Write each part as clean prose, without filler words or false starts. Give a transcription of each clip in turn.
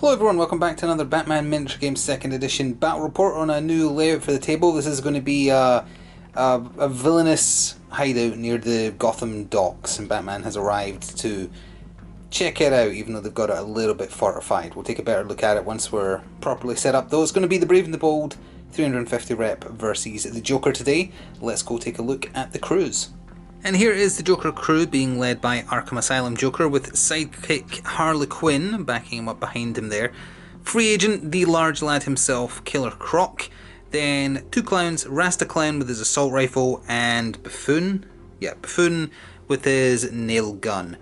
Hello everyone, welcome back to another Batman Miniature Game 2nd Edition battle report on a new layout for the table. This is going to be a villainous hideout near the Gotham docks, and Batman has arrived to check it out, even though they've got it a little bit fortified. We'll take a better look at it once we're properly set up though. It's going to be the Brave and the Bold 350 rep versus the Joker today. Let's go take a look at the crews. And here is the Joker crew being led by Arkham Asylum Joker with sidekick Harley Quinn backing him up behind him there. Free agent, the large lad himself, Killer Croc. Then two clowns, Rasta Clown with his assault rifle and Buffoon. Yeah, Buffoon with his nail gun.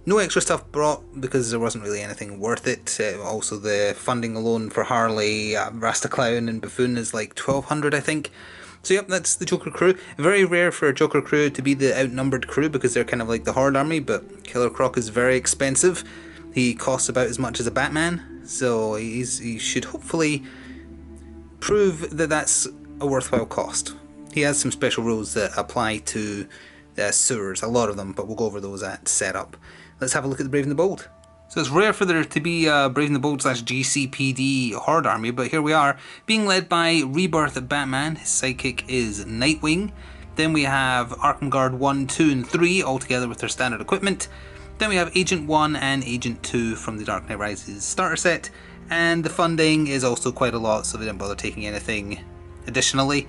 No extra stuff brought because there wasn't really anything worth it. Also the funding alone for Harley, Rasta Clown and Buffoon is like 1200 I think. So yep, that's the Joker crew. Very rare for a Joker crew to be the outnumbered crew because they're kind of like the Horde army, but Killer Croc is very expensive. He costs about as much as a Batman, so he should hopefully prove that that's a worthwhile cost. He has some special rules that apply to sewers, a lot of them, but we'll go over those at setup. Let's have a look at the Brave and the Bold. So it's rare for there to be a Brave and the Bold / GCPD Horde army, but here we are, being led by Rebirth Batman. His sidekick is Nightwing. Then we have Arkham Guard 1, 2 and 3 all together with their standard equipment. Then we have Agent 1 and Agent 2 from the Dark Knight Rises starter set. And the funding is also quite a lot, so they didn't bother taking anything additionally.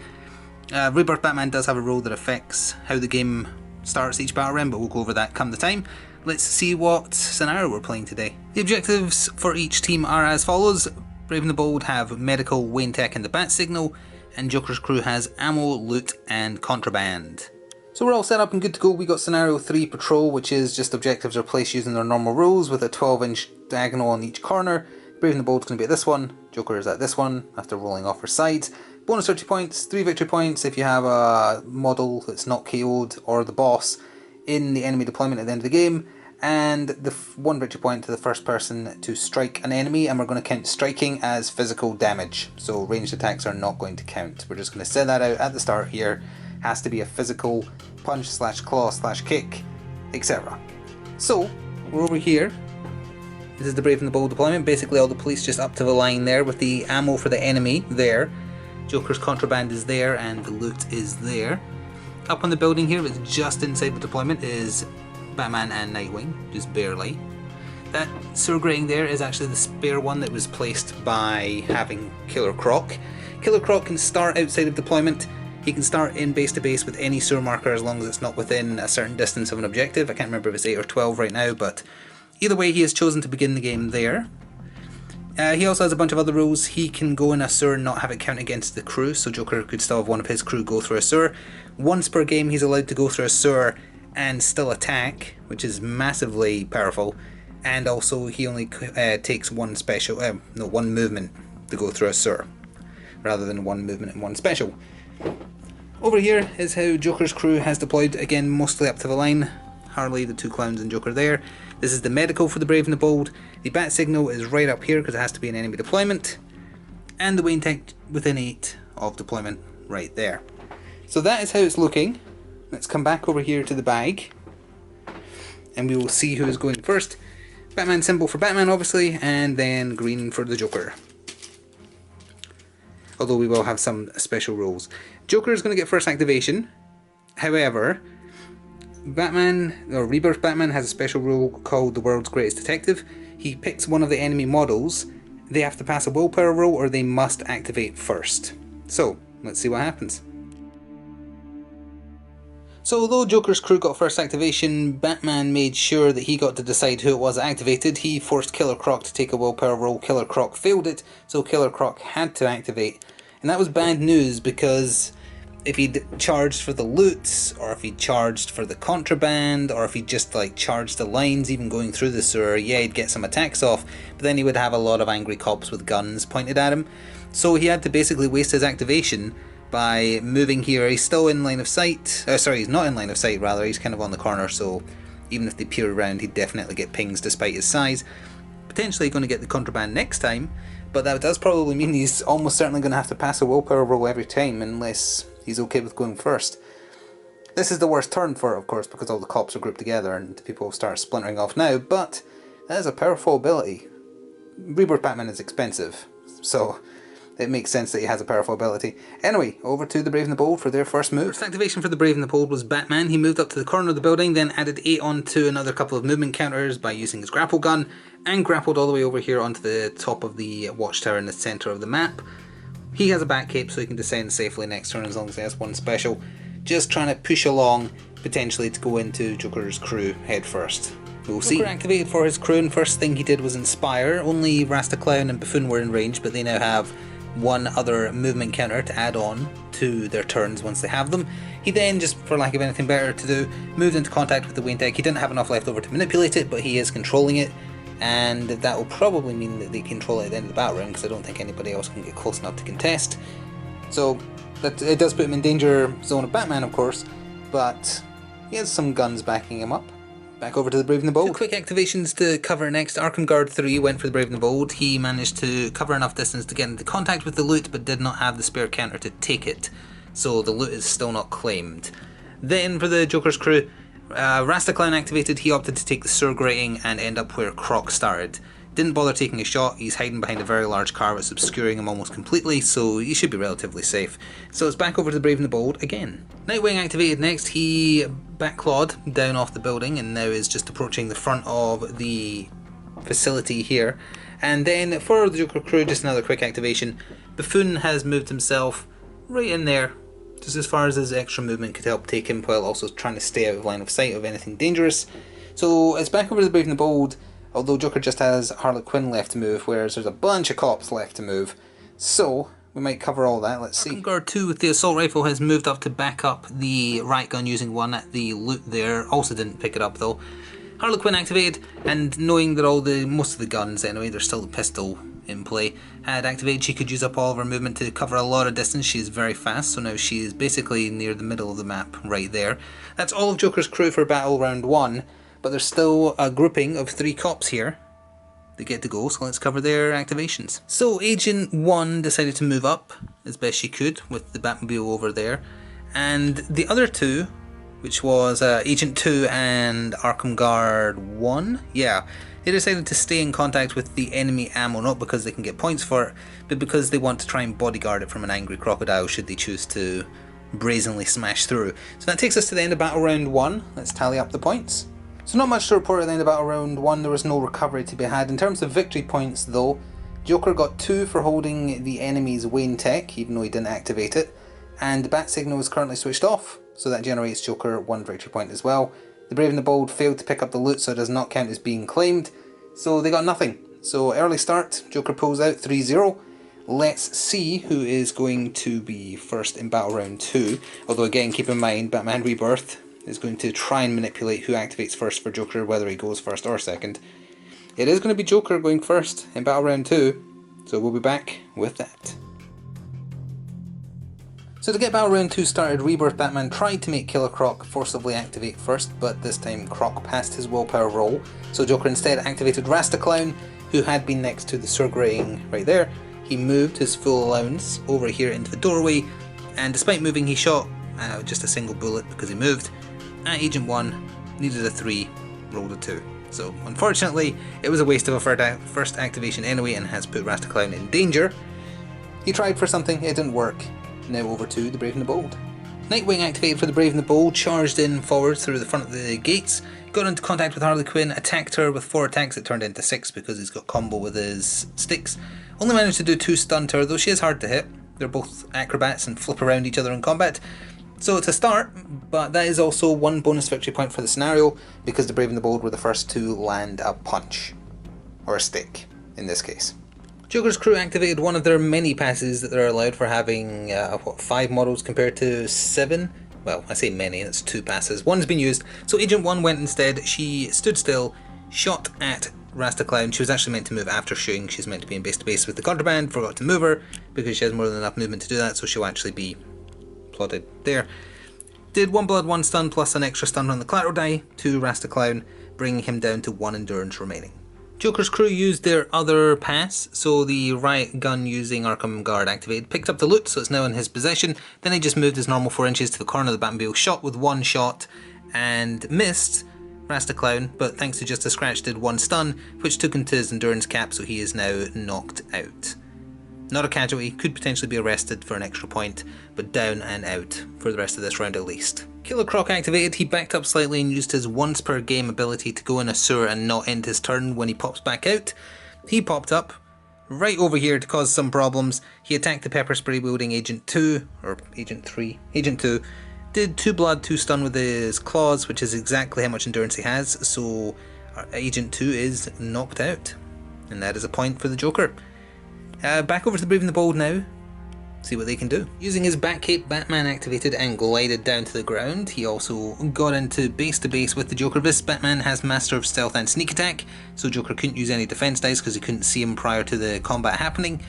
Rebirth Batman does have a role that affects how the game starts each battle round, but we'll go over that come the time. Let's see what scenario we're playing today. The objectives for each team are as follows. Brave and the Bold have Medical, Wayne Tech and the Bat Signal, and Joker's crew has Ammo, Loot and Contraband. So we're all set up and good to go. We got Scenario 3 Patrol, which is just objectives are placed using their normal rules with a 12-inch diagonal on each corner. Brave and the Bold's going to be at this one, Joker is at this one after rolling off her sides. Bonus 30 points, 3 victory points if you have a model that's not KO'd or the boss in the enemy deployment at the end of the game, and the 1 victory point to the first person to strike an enemy, and we're going to count striking as physical damage, so ranged attacks are not going to count. We're just going to set that out at the start here. Has to be a physical punch / claw / kick, etc. So we're over here. This is the Brave and the Bold deployment. Basically all the police just up to the line there with the ammo for the enemy there. Joker's contraband is there and the loot is there. Up on the building here, but just inside the deployment, is Batman and Nightwing, just barely. That sewer grating there is actually the spare one that was placed by having Killer Croc. Killer Croc can start outside of deployment. He can start in base to base with any sewer marker as long as it's not within a certain distance of an objective. I can't remember if it's 8 or 12 right now, but either way he has chosen to begin the game there. He also has a bunch of other rules. He can go in a sewer and not have it count against the crew, so Joker could still have one of his crew go through a sewer. Once per game he's allowed to go through a sewer and still attack, which is massively powerful, and also he only takes one movement to go through a sewer, rather than one movement and one special. Over here is how Joker's crew has deployed, again mostly up to the line. Harley, the two clowns and Joker there. This is the medical for the Brave and the Bold. The Bat Signal is right up here because it has to be an enemy deployment. And the Wayne Tech within 8 of deployment right there. So that is how it's looking. Let's come back over here to the bag. And we will see who is going first. Batman symbol for Batman obviously, and then green for the Joker. Although we will have some special rules. Joker is going to get first activation. However, Rebirth Batman has a special rule called the World's Greatest Detective. He picks one of the enemy models. They have to pass a willpower roll or they must activate first. So, let's see what happens. So although Joker's crew got first activation, Batman made sure that he got to decide who it was that activated. He forced Killer Croc to take a willpower roll. Killer Croc failed it, so Killer Croc had to activate. And that was bad news because if he'd charged for the loot, or if he'd charged for the contraband, or if he'd just like charged the lines even going through the sewer, yeah, he'd get some attacks off, but then he would have a lot of angry cops with guns pointed at him. So he had to basically waste his activation by moving here. He's still in line of sight. He's not in line of sight, rather. He's kind of on the corner, so even if they peer around, he'd definitely get pings despite his size. Potentially going to get the contraband next time, but that does probably mean he's almost certainly going to have to pass a willpower roll every time unless he's okay with going first. This is the worst turn for it, of course, because all the cops are grouped together and people start splintering off now, but that is a powerful ability. Rebirth Batman is expensive, so it makes sense that he has a powerful ability. Anyway, over to the Brave and the Bold for their first move. First activation for the Brave and the Bold was Batman. He moved up to the corner of the building, then added 8 onto another couple of movement counters by using his grapple gun, and grappled all the way over here onto the top of the watchtower in the centre of the map. He has a bat cape, so he can descend safely next turn as long as he has one special. Just trying to push along, potentially to go into Joker's crew head first. We'll see. Joker activated for his crew, and first thing he did was Inspire. Only Rasta Clown and Buffoon were in range, but they now have one other movement counter to add on to their turns once they have them. He then, just for lack of anything better to do, moved into contact with the Wayne deck. He didn't have enough left over to manipulate it, but he is controlling it, and that will probably mean that they control it at the end of the battle round, because I don't think anybody else can get close enough to contest. So it does put him in danger zone of Batman, of course, but he has some guns backing him up. Back over to the Brave and the Bold. Two quick activations to cover next. Arkham Guard 3 went for the Brave and the Bold. He managed to cover enough distance to get into contact with the loot, but did not have the spare counter to take it, so the loot is still not claimed. Then for the Joker's crew, Rasta Clown activated. He opted to take the sewer grating and end up where Croc started. Didn't bother taking a shot. He's hiding behind a very large car that's obscuring him almost completely, so he should be relatively safe. So it's back over to the Brave and the Bold again. Nightwing activated next. He backclawed down off the building and now is just approaching the front of the facility here. And then for the Joker crew, just another quick activation. Buffoon has moved himself right in there, just as far as his extra movement could help take him, while also trying to stay out of line of sight of anything dangerous. So it's back over to the Brave and the Bold, although Joker just has Harley Quinn left to move, whereas there's a bunch of cops left to move. So we might cover all that. Let's see. Arkham Guard 2 with the assault rifle has moved up to back up the riot gun using one at the loot there. Also didn't pick it up though. Harley Quinn activated, and knowing that most of the guns anyway, there's still the pistol in play, had activated. She could use up all of her movement to cover a lot of distance. She is very fast, so now she is basically near the middle of the map right there. That's all of Joker's crew for battle round 1, but there's still a grouping of 3 cops here. They get to go, so let's cover their activations. So Agent 1 decided to move up as best she could with the Batmobile over there, and the other 2, which was Agent 2 and Arkham Guard 1, yeah, they decided to stay in contact with the enemy ammo, not because they can get points for it, but because they want to try and bodyguard it from an angry crocodile should they choose to brazenly smash through. So that takes us to the end of battle round 1. Let's tally up the points. So not much to report at the end of battle round 1, there was no recovery to be had. In terms of victory points though, Joker got 2 for holding the enemy's Wayne tech, even though he didn't activate it, and the bat signal is currently switched off, so that generates Joker 1 victory point as well. The Brave and the Bold failed to pick up the loot, so it does not count as being claimed, so they got nothing. So early start, Joker pulls out 3-0. Let's see who is going to be first in battle round 2, although again keep in mind Batman Rebirth is going to try and manipulate who activates first for Joker, whether he goes first or second. It is going to be Joker going first in battle round 2, so we'll be back with that. So to get battle round 2 started, Rebirth Batman tried to make Killer Croc forcibly activate first, but this time Croc passed his willpower roll, so Joker instead activated Rasta Clown, who had been next to the sewer grating right there. He moved his full allowance over here into the doorway, and despite moving he shot just a single bullet because he moved. At Agent 1, needed a 3, rolled a 2. So unfortunately, it was a waste of a first activation anyway and has put Rasta Clown in danger. He tried for something, it didn't work. Now over to the Brave and the Bold. Nightwing activated for the Brave and the Bold, charged in forward through the front of the gates, got into contact with Harley Quinn, attacked her with 4 attacks, it turned into 6 because he's got combo with his sticks. Only managed to do 2 stun to her, though she is hard to hit. They're both acrobats and flip around each other in combat. So it's a start, but that is also 1 bonus victory point for the scenario, because the Brave and the Bold were the first to land a punch. Or a stick, in this case. Joker's crew activated one of their many passes that they're allowed for having, 5 models compared to 7? Well, I say many, it's 2 passes. One's been used, so Agent 1 went instead. She stood still, shot at Rasta Clown. She was actually meant to move after shooting. She's meant to be in base to base with the contraband, forgot to move her, because she has more than enough movement to do that, so she'll actually be plotted there. Did 1 blood, 1 stun, plus an extra stun on the collateral die to Rasta Clown, bringing him down to 1 endurance remaining. Joker's crew used their other pass, so the riot gun using Arkham Guard activated, picked up the loot, so it's now in his possession. Then he just moved his normal 4 inches to the corner of the Batmobile, shot with 1 shot, and missed, Rasta Clown, but thanks to just a scratch did 1 stun, which took him to his endurance cap, so he is now knocked out. Not a casualty, could potentially be arrested for an extra point, but down and out for the rest of this round at least. Killer Croc activated, he backed up slightly and used his once per game ability to go in a sewer and not end his turn when he pops back out. He popped up right over here to cause some problems. He attacked the pepper spray wielding Agent 2, or Agent 3, Agent 2, did 2 blood, 2 stun with his claws, which is exactly how much endurance he has, so Agent 2 is knocked out. And that is a point for the Joker. Back over to the Brave and the Bold now, see what they can do. Using his back cape, Batman activated and glided down to the ground. He also got into base to base with the Joker. This Batman has Master of Stealth and Sneak Attack, so Joker couldn't use any defense dice because he couldn't see him prior to the combat happening.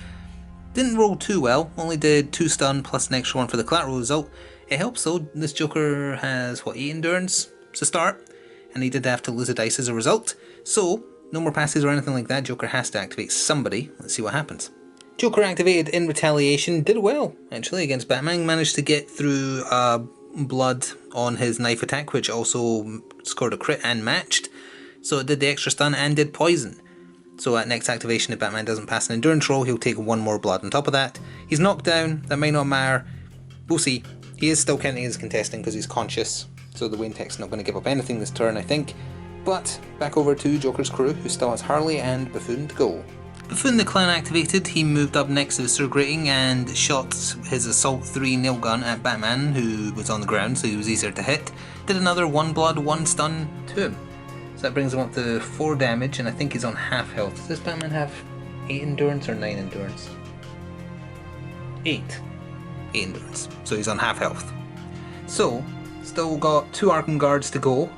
Didn't roll too well, only did 2 stun plus an extra 1 for the collateral result. It helps though, this Joker has, 8 endurance to start, and he did have to lose a dice as a result. So, no more passes or anything like that, Joker has to activate somebody. Let's see what happens. Joker activated in retaliation, did well actually against Batman, managed to get through blood on his knife attack, which also scored a crit and matched, so it did the extra stun and did poison. So at next activation, if Batman doesn't pass an endurance roll, he'll take 1 more blood on top of that. He's knocked down, that may not matter, we'll see. He is still counting as contesting because he's conscious, so the Wayne Tech's not going to give up anything this turn I think. But back over to Joker's crew, who still has Harley and Buffoon to go. Buffoon the Clown activated, he moved up next to the sewer grating and shot his Assault 3 nail gun at Batman, who was on the ground, so he was easier to hit. Did another 1 blood, 1 stun to him. So that brings him up to 4 damage, and I think he's on half health. Does this Batman have 8 endurance or 9 endurance? 8 endurance, so he's on half health. So, still got 2 Arkham Guards to go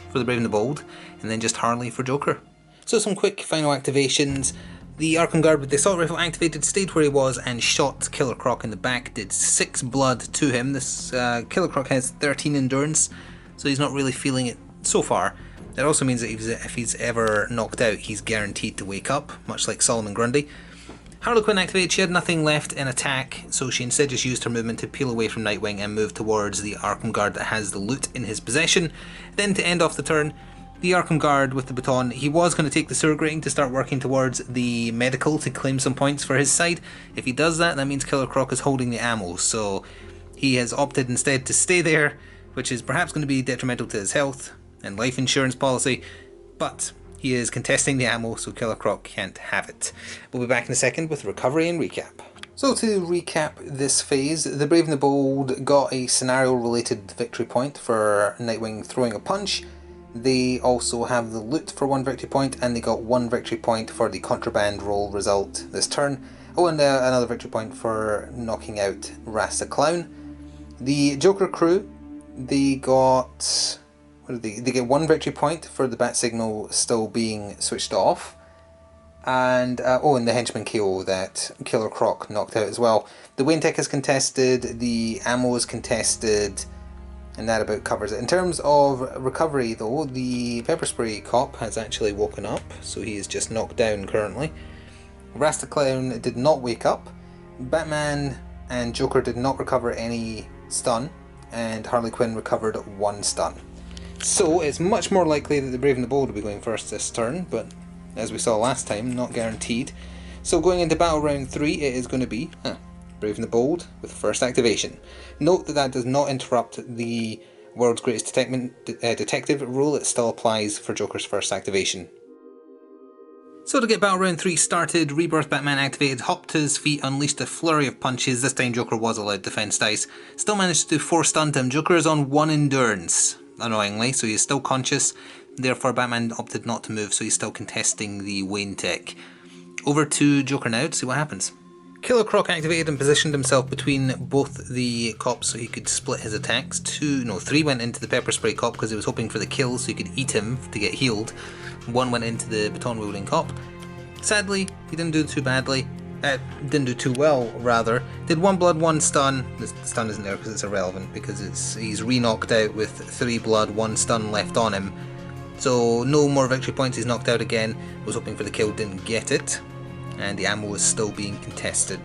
for the Brave and the Bold, and then just Harley for Joker. So some quick final activations. The Arkham Guard with the assault rifle activated, stayed where he was and shot Killer Croc in the back, did 6 blood to him. This Killer Croc has 13 endurance, so he's not really feeling it so far. That also means that if he's ever knocked out, he's guaranteed to wake up, much like Solomon Grundy. Harley Quinn activated, she had nothing left in attack, so she instead just used her movement to peel away from Nightwing and move towards the Arkham Guard that has the loot in his possession. Then to end off the turn, the Arkham Guard with the baton, he was going to take the sewer grating to start working towards the medical to claim some points for his side. If he does that, that means Killer Croc is holding the ammo, so he has opted instead to stay there, which is perhaps going to be detrimental to his health and life insurance policy, but he is contesting the ammo, so Killer Croc can't have it. We'll be back in a second with recovery and recap. So to recap this phase, the Brave and the Bold got a scenario-related victory point for Nightwing throwing a punch. They also have the loot for 1 victory point, and they got 1 victory point for the contraband roll result this turn. Oh, and another victory point for knocking out Rasta Clown. The Joker crew, they got... They get 1 victory point for the bat signal still being switched off. And, and the henchman KO that Killer Croc knocked out as well. The Wayne Tech is contested, the ammo is contested, and that about covers it. In terms of recovery though, the pepper spray cop has actually woken up, so he is just knocked down currently. Rasta Clown did not wake up. Batman and Joker did not recover any stun, and Harley Quinn recovered 1 stun. So it's much more likely that the Brave and the Bold will be going first this turn, but as we saw last time, not guaranteed. So going into battle round 3, it is going to be Brave and the Bold with first activation. Note that that does not interrupt the World's Greatest Detective rule, it still applies for Joker's first activation. So to get battle round 3 started, Rebirth Batman activated, hopped to his feet, unleashed a flurry of punches. This time Joker was allowed defense dice. Still managed to do 4 stun to him. Joker is on 1 endurance, annoyingly, so he's still conscious. Therefore Batman opted not to move, so he's still contesting the Wayne Tech. Over to Joker now to see what happens. Killer Croc activated and positioned himself between both the cops so he could split his attacks. 3 went into the pepper spray cop because he was hoping for the kill so he could eat him to get healed. 1 went into the baton wielding cop. Sadly, he didn't do too badly. Didn't do too well, rather. Did 1 blood, 1 stun. The stun isn't there because it's irrelevant, because he's re-knocked out with 3 blood, 1 stun left on him. So no more victory points, he's knocked out again. Was hoping for the kill, didn't get it. And the ammo is still being contested.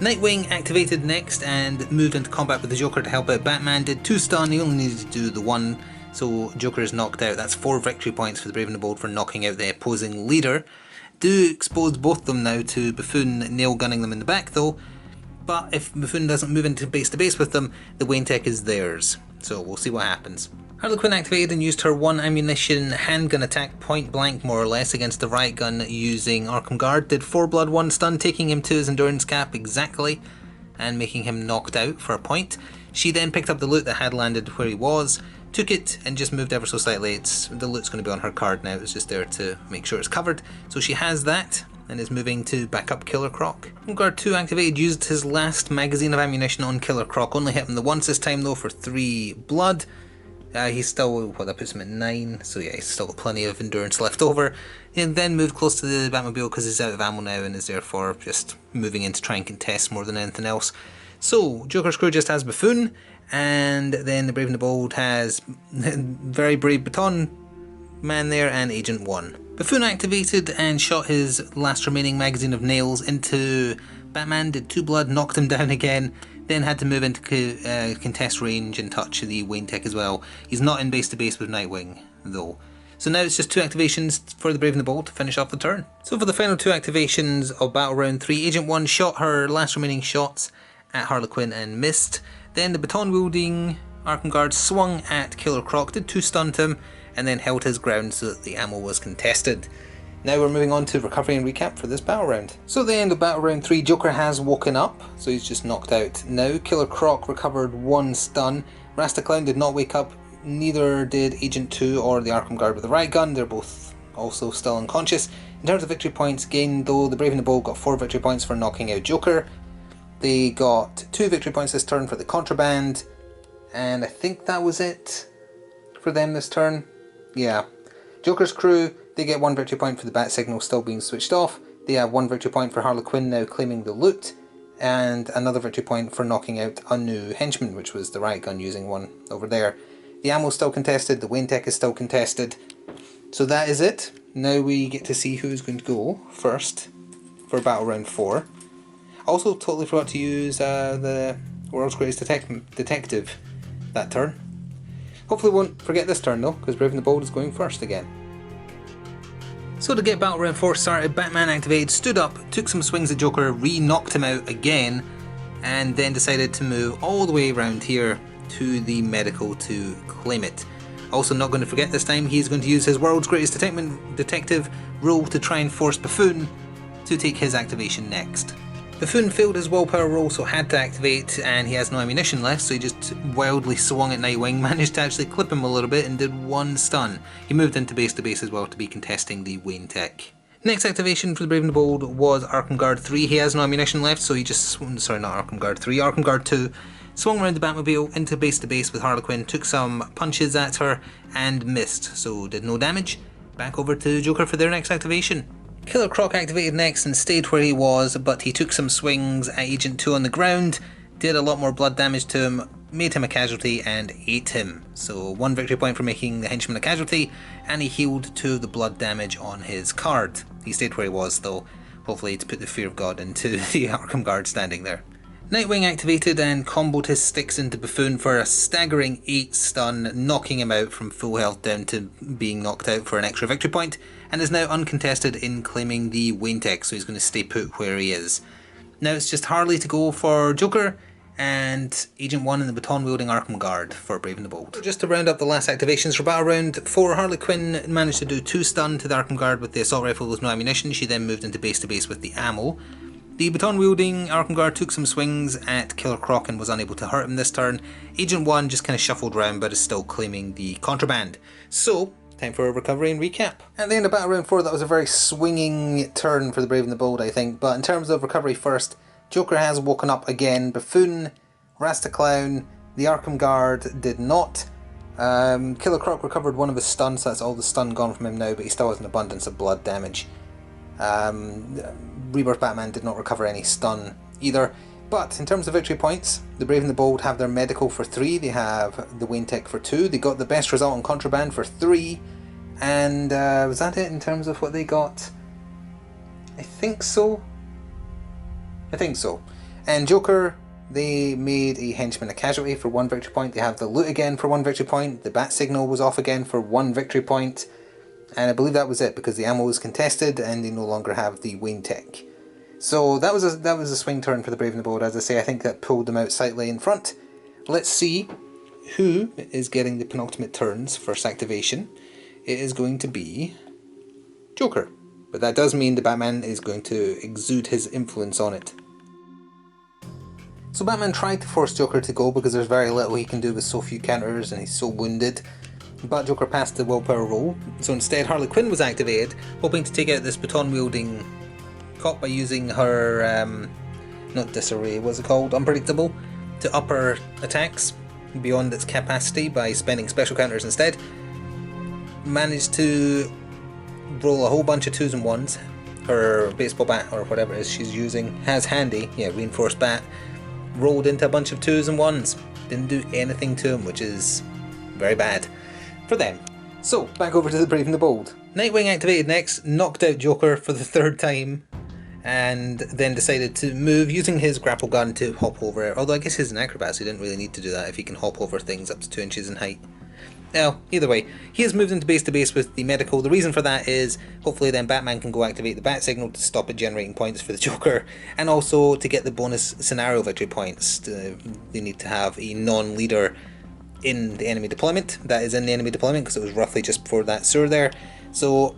Nightwing activated next and moved into combat with the Joker to help out Batman. Did 2 stun, he only needed to do the 1 So Joker is knocked out. That's 4 victory points for the Brave and the Bold for knocking out the opposing leader. Do expose both of them now to Buffoon nail gunning them in the back though. But if Buffoon doesn't move into base to base with them, the Wayne Tech is theirs. So we'll see what happens. Harley Quinn activated and used her 1 ammunition handgun attack point blank more or less against the riot gun using Arkham Guard. Did 4 blood 1 stun, taking him to his endurance cap exactly and making him knocked out for a point. She then picked up the loot that had landed where he was, took it and just moved ever so slightly. The loot's going to be on her card now, it's just there to make sure it's covered. So she has that and is moving to back up Killer Croc. Guard 2 activated, used his last magazine of ammunition on Killer Croc, only hit him the once this time though for 3 blood. He's still, well, that puts him at 9, so yeah, he's still got plenty of endurance left over. And then moved close to the Batmobile because he's out of ammo now and is therefore just moving in to try and contest more than anything else. So, Joker's crew just has Buffoon, and then the Brave and the Bold has very brave Baton Man there and Agent 1. Buffoon activated and shot his last remaining magazine of nails into Batman, did 2 blood, knocked him down again, then had to move into contest range and touch the Wayne Tech as well. He's not in base to base with Nightwing though. So now it's just 2 activations for the Brave and the Bold to finish off the turn. So for the final 2 activations of Battle Round 3, Agent 1 shot her last remaining shots at Harley Quinn and missed. Then the baton wielding Arkham Guard swung at Killer Croc, did 2 stun to him, and then held his ground so that the ammo was contested. Now we're moving on to recovery and recap for this battle round. So at the end of battle round 3, Joker has woken up, so he's just knocked out now. Killer Croc recovered 1 stun. Rasta Clown did not wake up, neither did Agent 2 or the Arkham Guard with the riot gun. They're both also still unconscious. In terms of victory points gained though, the Brave and the Bold got 4 victory points for knocking out Joker. They got 2 victory points this turn for the contraband, and I think that was it for them this turn. Yeah. Joker's crew, they get 1 victory point for the bat signal still being switched off. They have 1 victory point for Harley Quinn now claiming the loot, and another victory point for knocking out a new henchman, which was the riot gun using one over there. The ammo's still contested, the Wayne Tech is still contested. So that is it. Now we get to see who's going to go first for battle round 4. Also totally forgot to use the World's Greatest Detective that turn. Hopefully won't forget this turn though, because Brave and the Bold is going first again. So to get battle round 4 started, Batman activated, stood up, took some swings at Joker, re-knocked him out again, and then decided to move all the way around here to the medical to claim it. Also not going to forget this time, he's going to use his World's Greatest Detective role to try and force Buffoon to take his activation next. Buffoon failed his willpower roll, so had to activate, and he has no ammunition left, so he just wildly swung at Nightwing, managed to actually clip him a little bit and did 1 stun. He moved into base to base as well to be contesting the Wayne Tech. Next activation for the Brave and the Bold was Arkham Guard 3. He has no ammunition left, so he just sorry, not Arkham Guard 3, Arkham Guard 2. Swung around the Batmobile into base to base with Harley Quinn, took some punches at her and missed, so did no damage. Back over to Joker for their next activation. Killer Croc activated next and stayed where he was, but he took some swings at Agent 2 on the ground, did a lot more blood damage to him, made him a casualty and ate him. So 1 victory point for making the henchman a casualty, and he healed 2 of the blood damage on his card. He stayed where he was though, hopefully to put the fear of God into the Arkham Guard standing there. Nightwing activated and comboed his sticks into Buffoon for a staggering 8 stun, knocking him out from full health down to being knocked out for an extra victory point, and is now uncontested in claiming the Wayne Tech, so he's going to stay put where he is. Now it's just Harley to go for Joker, and Agent 1 and the baton-wielding Arkham Guard for Brave and the Bold. So just to round up the last activations for Battle Round 4, Harley Quinn managed to do 2 stun to the Arkham Guard with the assault rifle with no ammunition. She then moved into base to base with the ammo. The baton-wielding Arkham Guard took some swings at Killer Croc and was unable to hurt him this turn. Agent 1 just kind of shuffled around but is still claiming the contraband. So, time for a recovery and recap. At the end of Battle Round 4, that was a very swinging turn for the Brave and the Bold, I think. But in terms of recovery first, Joker has woken up again. Buffoon, Rasta Clown, the Arkham Guard did not. Killer Croc recovered 1 of his stuns, so that's all the stun gone from him now, but he still has an abundance of blood damage. Rebirth Batman did not recover any stun either. But in terms of victory points, the Brave and the Bold have their medical for 3, they have the Wayne Tech for 2, they got the best result on contraband for 3, and was that it in terms of what they got? I think so. And Joker They made a henchman a casualty for 1 victory point. They have the loot again for 1 victory point. The bat signal was off again for 1 victory point. And I believe that was it, because the ammo was contested and they no longer have the Wayne tech. So that was a swing turn for the Brave and the Bold. As I say, I think that pulled them out slightly in front. Let's see who is getting the penultimate turn's first activation. It is going to be Joker. But that does mean the Batman is going to exude his influence on it. So Batman tried to force Joker to go because there's very little he can do with so few counters and he's so wounded. But Joker passed the willpower roll, so instead Harley Quinn was activated, hoping to take out this baton-wielding cop by using her, not disarray, what's it called, unpredictable, to up her attacks beyond its capacity by spending special counters instead. Managed to roll a whole bunch of 2s and 1s. Her baseball bat, or whatever it is she's using, has handy, reinforced bat, rolled into a bunch of 2s and 1s. Didn't do anything to him, which is very bad for them. So, back over to the Brave and the Bold. Nightwing activated next, knocked out Joker for the 3rd time, and then decided to move using his grapple gun to hop over it. Although I guess he's an acrobat, so he didn't really need to do that if he can hop over things up to 2 inches in height. Well, either way, he has moved into base to base with the medical. The reason for that is hopefully then Batman can go activate the bat signal to stop it generating points for the Joker, and also to get the bonus scenario victory points. They need to have a non-leader in the enemy deployment. That is in the enemy deployment because it was roughly just before that sewer there. So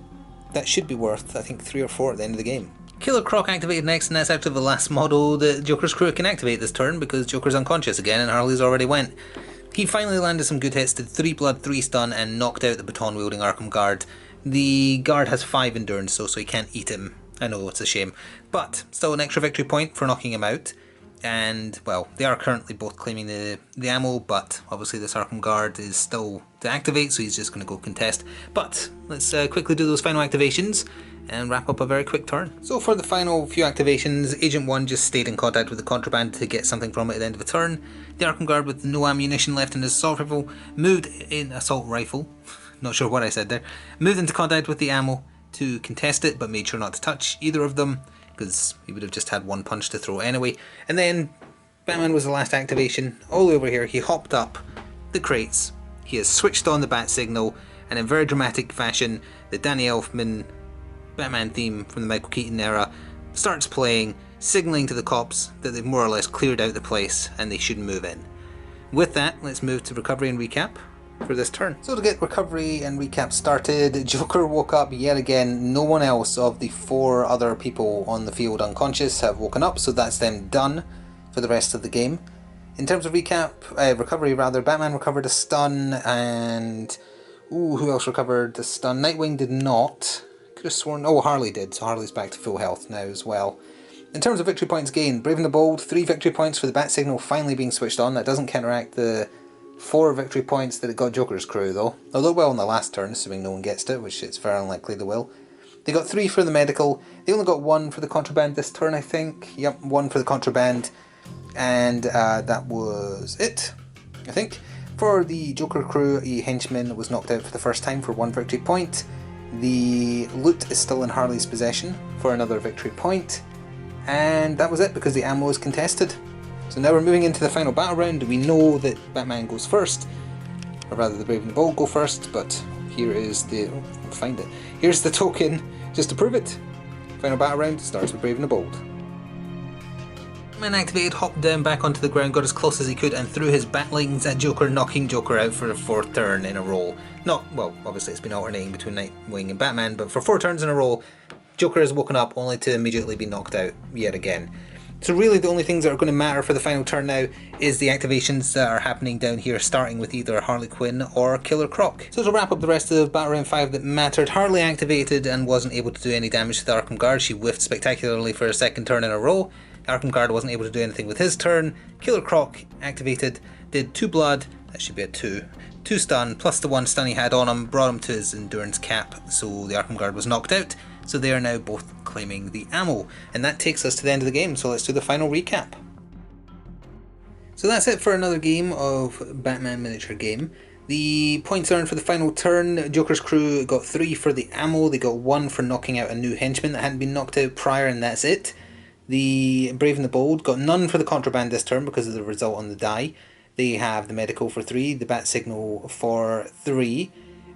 that should be worth, I think, 3 or 4 at the end of the game. Killer Croc activated next, and that's actually the last model that Joker's crew can activate this turn because Joker's unconscious again and Harley's already went. He finally landed some good hits, did 3 blood, 3 stun, and knocked out the baton-wielding Arkham Guard. The guard has 5 endurance, so he can't eat him. I know, it's a shame. But still an extra victory point for knocking him out. And, well, they are currently both claiming the ammo, but obviously this Arkham Guard is still to activate, so he's just going to go contest. But let's quickly do those final activations and wrap up a very quick turn. So for the final few activations, Agent 1 just stayed in contact with the contraband to get something from it at the end of the turn. The Arkham Guard, with no ammunition left in his assault rifle, moved in assault rifle, not sure what I said there, moved into contact with the ammo to contest it, but made sure not to touch either of them, because he would have just had 1 punch to throw anyway. And then Batman was the last activation. All over here, he hopped up the crates, he has switched on the bat signal, and in very dramatic fashion, the Danny Elfman Batman theme from the Michael Keaton era starts playing, signalling to the cops that they've more or less cleared out the place and they should move in. With that, let's move to recovery and recap for this turn. So to get recovery and recap started, Joker woke up yet again. No one else of the 4 other people on the field unconscious have woken up, so that's them done for the rest of the game. In terms of recovery, Batman recovered a stun, and who else recovered a stun? Nightwing did not. Could have sworn, Harley did, so Harley's back to full health now as well. In terms of victory points gained, Brave and the Bold, 3 victory points for the bat signal finally being switched on. That doesn't counteract the 4 victory points that it got Joker's crew though. Although well on the last turn, assuming no one gets to it, which it's very unlikely they will. They got 3 for the medical. They only got 1 for the contraband this turn, I think. Yep, 1 for the contraband. And that was it, I think. For the Joker crew, a henchman was knocked out for the first time for 1 victory point. The loot is still in Harley's possession for another victory point. And that was it, because the ammo is contested. So now we're moving into the final battle round. We know that Batman goes first, or rather the Brave and the Bold go first, but here is the... I'll find it. Here's the token, just to prove it. Final battle round starts with Brave and the Bold. Batman activated, hopped down back onto the ground, got as close as he could, and threw his batlings at Joker, knocking Joker out for the 4th turn in a row. Well, obviously it's been alternating between Nightwing and Batman, but for 4 turns in a row, Joker has woken up only to immediately be knocked out yet again. So really the only things that are going to matter for the final turn now is the activations that are happening down here, starting with either Harley Quinn or Killer Croc. So to wrap up the rest of Battle Round 5 that mattered, Harley activated and wasn't able to do any damage to the Arkham Guard. She whiffed spectacularly for a 2nd turn in a row. The Arkham Guard wasn't able to do anything with his turn. Killer Croc activated, did 2 blood, that should be a 2. 2 stun, plus the 1 stun he had on him, brought him to his endurance cap, so the Arkham Guard was knocked out. So they are now both claiming the ammo. And that takes us to the end of the game, so let's do the final recap. So that's it for another game of Batman Miniature Game. The points earned for the final turn, Joker's crew got 3 for the ammo, they got 1 for knocking out a new henchman that hadn't been knocked out prior, and that's it. The Brave and the Bold got none for the contraband this turn because of the result on the die. They have the medical for 3, the bat signal for 3.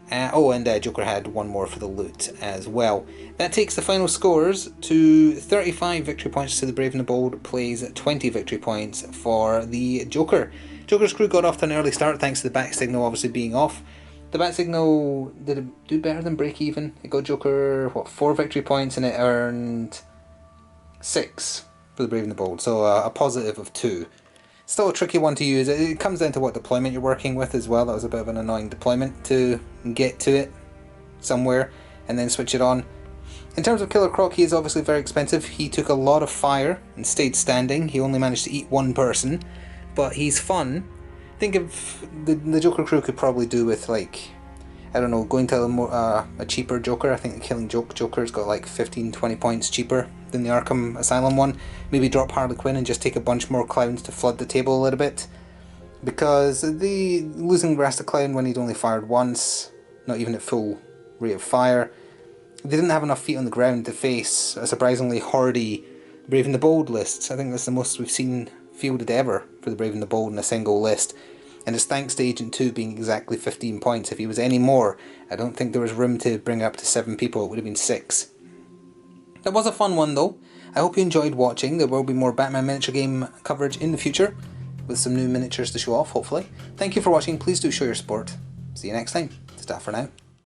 And Joker had one more for the loot as well. That takes the final scores to 35 victory points to the Brave and the Bold, plays 20 victory points for the Joker. Joker's crew got off to an early start thanks to the bat signal obviously being off. The bat signal, did it do better than break even? It got Joker, 4 victory points, and it earned 6 for the Brave and the Bold, so a positive of 2. Still a tricky one to use. It comes down to what deployment you're working with as well. That was a bit of an annoying deployment to get to it somewhere and then switch it on. In terms of Killer Croc, he is obviously very expensive. He took a lot of fire and stayed standing. He only managed to eat one person, but he's fun. Think of the Joker crew could probably do with, like, I don't know, going to a cheaper Joker. I think the Killing Joker's got like 15-20 points cheaper than the Arkham Asylum one. Maybe drop Harley Quinn and just take a bunch more clowns to flood the table a little bit. Because the losing Rasta Clown when he'd only fired once, not even at full rate of fire, they didn't have enough feet on the ground to face a surprisingly hardy Brave and the Bold list. I think that's the most we've seen fielded ever for the Brave and the Bold in a single list. And it's thanks to Agent 2 being exactly 15 points. If he was any more, I don't think there was room to bring up to 7 people. It would have been 6. That was a fun one though. I hope you enjoyed watching. There will be more Batman miniature game coverage in the future, with some new miniatures to show off, hopefully. Thank you for watching. Please do show your support. See you next time. Ta for now.